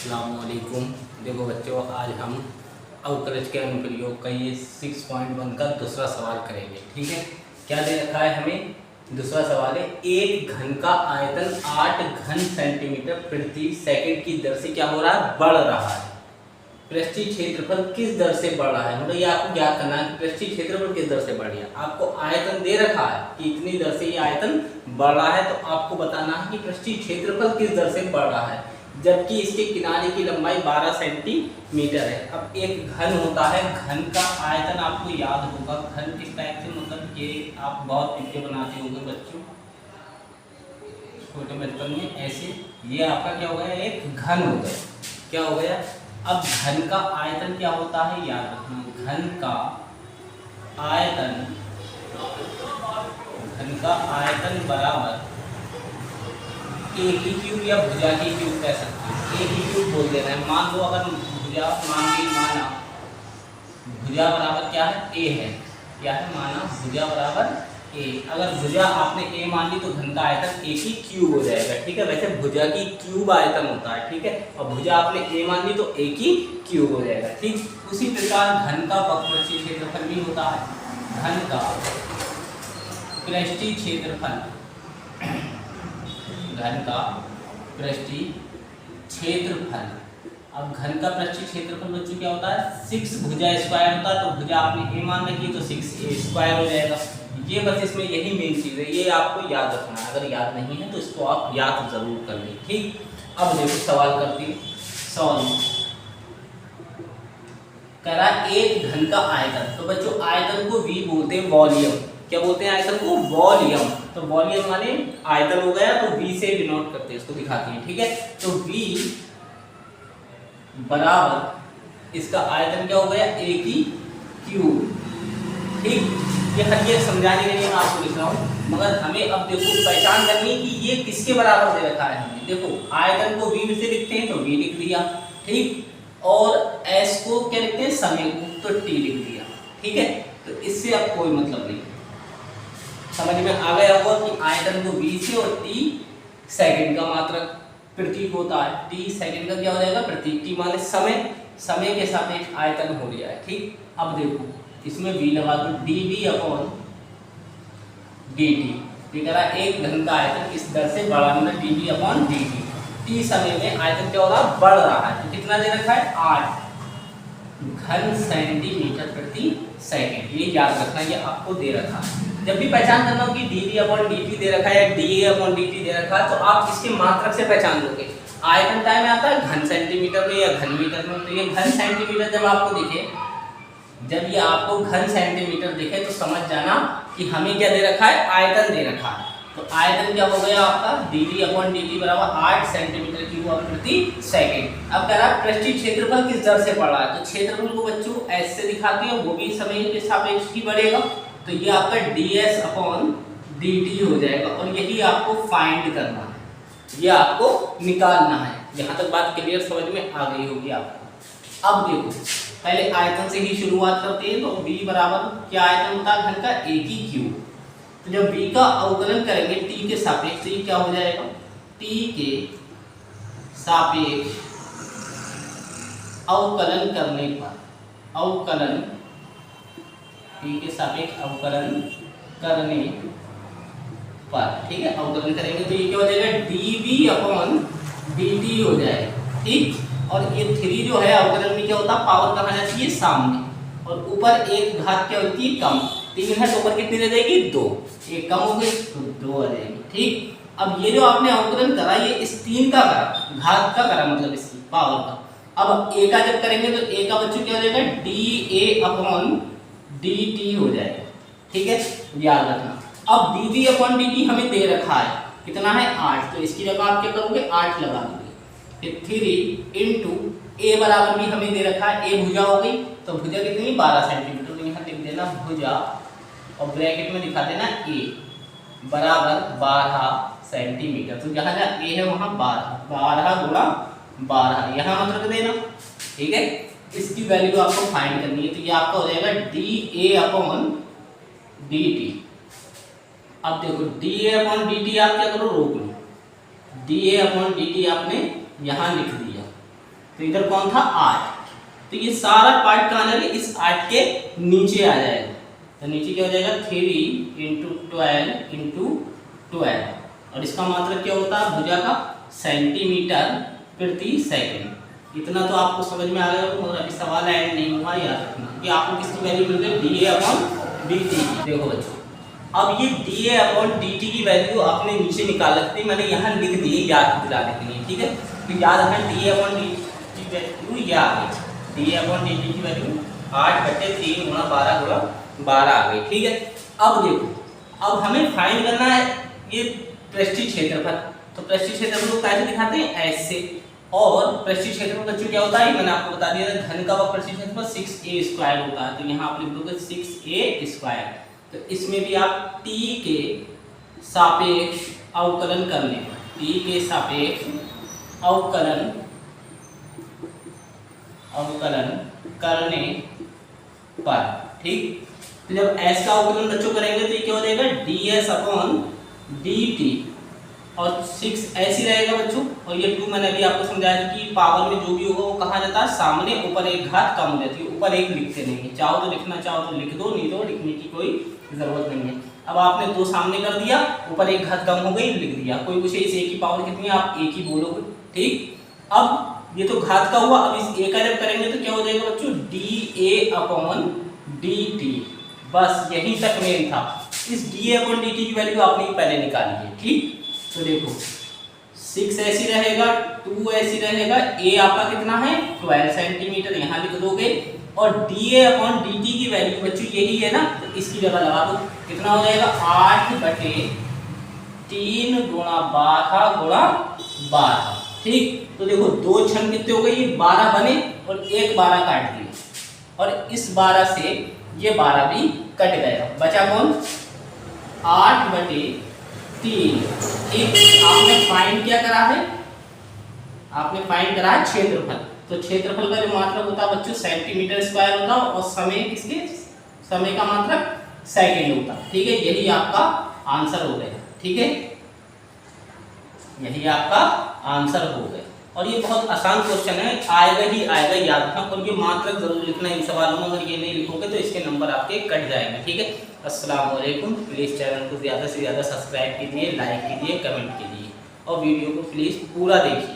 अस्सलामुअलैकुम। देखो बच्चों, आज हम अवकलज के अनुप्रयोग का ये 6.1 का दूसरा सवाल करेंगे। ठीक है, क्या दे रखा है हमें? दूसरा सवाल है, एक घन का आयतन 8 घन सेंटीमीटर प्रति सेकंड की दर से क्या हो रहा है? बढ़ रहा है। पृष्ठीय क्षेत्रफल किस दर से बढ़ रहा है? मतलब ये आपको ज्ञात करना है कि पृष्ठीय क्षेत्रफल किस दर से बढ़ रहा है। आपको आयतन दे रखा है कि इतनी दर से ये आयतन बढ़ रहा है, तो आपको बताना है कि पृष्ठीय क्षेत्रफल किस दर से बढ़ रहा है, जबकि इसके किनारे की लंबाई 12 सेंटीमीटर है। अब एक घन होता है, घन का आयतन आपको याद होगा। घन किस टाइप से, मतलब ये आप बहुत वीडियो बनाते होंगे बच्चों छोटे बचपन में, ऐसे ये आपका क्या हो गया? एक घन हो गया। क्या हो गया? अब घन का आयतन क्या होता है, याद रखना। घन का आयतन बराबर ए की क्यूब या भुजा की क्यूब कह सकते हैं। ए की क्यूब बोल देना है। मान लो अगर भुजा माना भुजा बराबर क्या है? ए है। क्या है? माना भुजा बराबर ए। अगर भुजा आपने ए मान ली तो घन का आयतन ए की क्यूब हो जाएगा। ठीक है, वैसे भुजा की क्यूब आयतन होता है। ठीक है, और भुजा आपने ए मान ली तो ए की क्यूब हो जाएगा। ठीक उसी प्रकार घन का वक्रपृष्ठीय क्षेत्रफल भी होता है। घन का पृष्ठीय क्षेत्रफल, घन का पृष्ठीय क्षेत्रफल। अब घन का पृष्ठीय क्षेत्रफल बच्चों क्या होता है? 6 भुजा स्क्वायर होता है। तो भुजा आपने ए मान रखी तो 6a स्क्वायर हो जाएगा। ये बस इसमें यही मेन चीज़ है, ये आपको याद रखना है। अगर याद नहीं है तो इसको आप याद जरूर कर लें। ठीक, अब देखो सवाल करती हूँ। सॉल्व करा एक घन का आयतन। तो बच्चों आयतन को V बोलते हैं, वॉल्यूम। क्या बोलते हैं आयतन को? वॉल्यूम। तो वॉल्यूम माने आयतन हो गया, तो V से डिनोट करते हैं, इसको दिखाते हैं। ठीक है, तो V बराबर इसका आयतन क्या हो गया? A की क्यूब। ठीक, ये हर समझाने के लिए मैं आपको लिख रहा हूँ, मगर हमें अब देखो पहचान करनी है कि ये किसके बराबर दे रखा है हमें। देखो आयतन को V से लिखते हैं तो V लिख दिया। ठीक, और S को क्या लिखते हैं? समय को, तो T लिख दिया। ठीक है, तो इससे अब कोई मतलब नहीं। समझ में आ गया होगा कि आयतन को V से और T सेकंड का मात्रक प्रतीक होता है। T सेकंड का क्या हो जाएगा? प्रतीक। T माने समय, समय के सापेक्ष आयतन हो गया है। ठीक, अब देखो इसमें V लगा दो, dV अपॉन dt। ठीक है, एक घन का आयतन इस दर से बढ़ा, मतलब dV अपॉन dt। T समय में आयतन क्या हो रहा? बढ़ रहा है। तो कितना दे रखा है? 8 घन सेंटीमीटर प्रति सेकंड। ये याद रखना, ये आपको दे रखा है। जब भी पहचान करना हो कि dV अपॉन dt दे रखा है या dA अपॉन dt दे रखा है, तो आप इसके मात्रक से पहचान लोगे। आयतन टाइम में आता है घन सेंटीमीटर में या घन मीटर में। तो ये घन सेंटीमीटर जब आपको दिखे, जब ये आपको घन सेंटीमीटर दिखे तो समझ जाना कि हमें क्या दे रखा है? आयतन दे रखा है। तो आयतन क्या हो गया आपका? dV अपॉन dt बराबर 8 सेंटीमीटर क्यूब प्रति सेकंड। अब कह रहा है पृष्ठीय क्षेत्रफल किस दर से बढ़ रहा है। तो क्षेत्रफल को बच्चों S से दिखाते हैं, वो भी समय के सापेक्ष ही बढ़ेगा। तो ये आपका ds अपॉन dt हो जाएगा, और यही आपको फाइंड करना है, ये आपको निकालना है। यहाँ तक बात क्लियर समझ में आ गई होगी आपको। अब देखो पहले आयतन से ही शुरुआत करते हैं। तो V बराबर क्या आयतन होता है घन का? A की क्यूब। तो जब V का अवकलन करेंगे T के सापेक्ष, तो ये क्या हो जाएगा? T के सापेक्ष अवकलन करने पर, अवकलन T के सापेक्ष अवकलन करने पर, ठीक है, अवकलन करेंगे तो ये क्या हो जाएगा? dV अपॉन dt हो जाएगा। ठीक, और ये 3 जो है अवकलन में क्या होता है? पावर कहाँ जाती है? सामने, और ऊपर एक घात क्या होती है? कम। 3 है तो ऊपर कितनी रह जाएगी? 2। एक कम हो गई तो 2 आ जाएगी। ठीक, अब ये जो आपने अवकलन करा, ये इस 3 का करा, घात का करा, मतलब इसकी पावर का। अब a का जब करेंगे तो a का बच्चों क्या हो जाएगा? dA अपॉन dt हो जाएगा। ठीक है, याद रखना। अब dV अपॉन dt हमें दे रखा है, कितना है? 8। तो इसकी जगह आप क्या करोगे? 8 लगा दोगे। 3 इंटू A बराबर भी हमें दे रखा है, A भुजा हो गई। तो भुजा कितनी? 12 सेंटीमीटर। तो यहाँ लिख देना भुजा, और ब्रैकेट में दिखा देना A बराबर 12 सेंटीमीटर। तो जहाँ जहाँ A है वहाँ 12 गुणा 12 यहाँ मत रख देना। ठीक है, इसकी वैल्यू आपको फाइंड करनी है। तो ये आपका हो जाएगा dA अपॉन dt। अब देखो dA अपॉन dt आप क्या करो? रोक लो। dA अपॉन dt आपने यहाँ लिख दिया। तो इधर कौन था 8, तो ये सारा पार्ट कहाँ जाएगा, इस 8 के नीचे आ जाएगा। तो नीचे क्या हो जाएगा 3 इंटू 12 इंटू 12 और इसका मात्रक क्या होता है भुजा का सेंटीमीटर प्रति सेकंड। इतना तो आपको समझ में आ गया होगा, मगर अभी सवाल ऐड नहीं हुआ, याद रखना कि आपको किसकी वैल्यू मिल गई dA/dt। देखो बच्चों, अब ये dA/dt की वैल्यू आपने नीचे निकाल रखी थी, मैंने यहाँ लिख दी याद दिलाने के लिए, ठीक है। तो याद रखना dA/dt की वैल्यू यह आ गई, dA/dt की वैल्यू 8/3 गुणा 12 गुणा 12 आ गई, ठीक है। अब देखो, अब हमें फाइंड करना है ये पृष्ठीय क्षेत्रफल। तो पृष्ठीय क्षेत्रफल को कैसे दिखाते हैं, ऐसे। और पृष्ठीय क्षेत्रफल बच्चों क्या होता है, मैंने आपको बता दिया था, घन का पृष्ठीय क्षेत्रफल 6a² होता है। तो यहाँ आप लिख दोगे 6a²। तो इसमें भी आप t के सापेक्ष अवकलन करने पर, t के सापेक्ष अवकलन करने पर, ठीक। तो जब s का अवकलन बच्चों करेंगे तो ये क्या हो जाएगा ds/dt और 6 ऐसे रहेगा बच्चों। और ये 2 मैंने अभी आपको समझाया था कि पावर में जो भी होगा वो कहा जाता है सामने ऊपर एक घात कम हो जाती है, ऊपर एक लिखते नहीं, चाहो तो लिखना चाहो तो लिख दो, नहीं तो लिखने की कोई जरूरत नहीं है। अब आपने 2 सामने कर दिया, ऊपर एक घात कम हो गई, लिख दिया। कोई पूछे इस a की पावर कितनी है, आप एक ही बोलोगे, ठीक। अब ये तो घात का हुआ, अब इस a का जब करेंगे तो क्या हो जाएगा बच्चों dA/dt। बस यहीं तक मेन था। इस dA/dt की वैल्यू आपने पहले निकाली है, ठीक। तो देखो 6 ऐसी रहेगा, 2 ऐसी रहेगा, a आपका कितना है 12 सेंटीमीटर, यहाँ लिख दोगे। और dA/dt की वैल्यू बच्चों यही है ना, तो इसकी जगह लगा दो, कितना हो जाएगा 8/3 गुणा 12 गुणा 12, ठीक। तो देखो 2 क्षण कितने हो गए, ये 12 बने और एक 12 काट दिए, और इस 12 से ये 12 भी कट गया, बचा कौन 8/3, ठीक। आपने फाइंड क्या करा है, आपने फाइंड करा है क्षेत्रफल। तो क्षेत्रफल का जो मात्रक होता है बच्चों सेंटीमीटर स्क्वायर होता है, और समय किसके, समय का मात्रक सेकंड होता है, ठीक है। यही आपका आंसर हो गया, ठीक है, यही आपका आंसर हो गया। और ये बहुत आसान क्वेश्चन है, आएगा ही आएगा, याद रखना। और ये मात्रक जरूर लिखना इन सवालों में, अगर ये नहीं लिखोगे तो इसके नंबर आपके कट जाएंगे, ठीक है। अस्सलाम वालेकुम। प्लीज़ चैनल को ज़्यादा से ज़्यादा सब्सक्राइब कीजिए, लाइक कीजिए, कमेंट कीजिए और वीडियो को प्लीज़ पूरा देखिए।